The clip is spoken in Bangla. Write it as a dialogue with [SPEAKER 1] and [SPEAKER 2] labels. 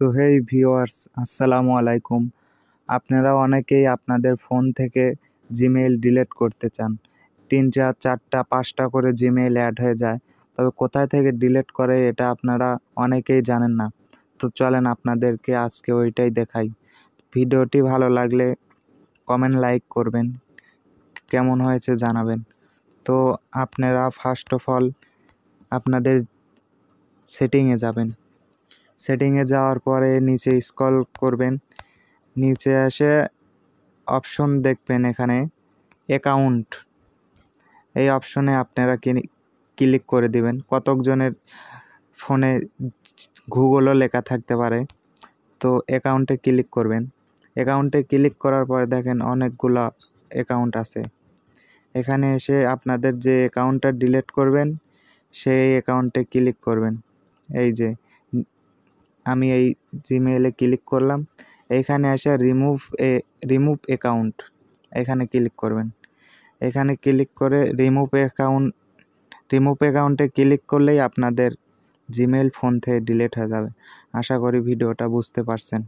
[SPEAKER 1] তো হেই ভিউয়ার্স, আসসালামু আলাইকুম। আপনারা অনেকেই আপনাদের ফোন থেকে জিমেইল ডিলিট করতে চান। 3টা 4টা 5টা করে জিমেইল অ্যাড হয়ে যায়। তবে কোথায় থেকে ডিলিট করে এটা আপনারা অনেকেই জানেন না। তো চলেন আপনাদেরকে আজকে ওইটাই দেখাই। ভিডিওটি ভালো লাগলে কমেন্ট লাইক করবেন, কেমন হয়েছে জানাবেন। তো আপনারা ফার্স্ট অফ অল আপনাদের সেটিংয়ে যাবেন। সেটিংয়ে যাওয়ার পরে নিচে স্ক্রল করবেন, নিচে এসে অপশন দেখবেন এখানে অ্যাকাউন্ট। এই অপশনে আপনারা ক্লিক করে দিবেন। কতকজনের ফোনে গুগলও লেখা থাকতে পারে, তো অ্যাকাউন্টে ক্লিক করবেন। অ্যাকাউন্টে ক্লিক করার পরে দেখেন অনেকগুলো অ্যাকাউন্ট আছে। এখানে এসে আপনাদের যে অ্যাকাউন্টটা ডিলিট করবেন সেই অ্যাকাউন্টে ক্লিক করবেন। এই যে আমি এই জিমেইলে ক্লিক করলাম, এইখানে এসে রিমুভ অ্যাকাউন্ট এখানে ক্লিক করবেন। এখানে ক্লিক করে রিমুভ অ্যাকাউন্টে ক্লিক করলেই আপনাদের জিমেইল ফোন থেকে ডিলিট হয়ে যাবে। আশা করি ভিডিওটা বুঝতে পারছেন।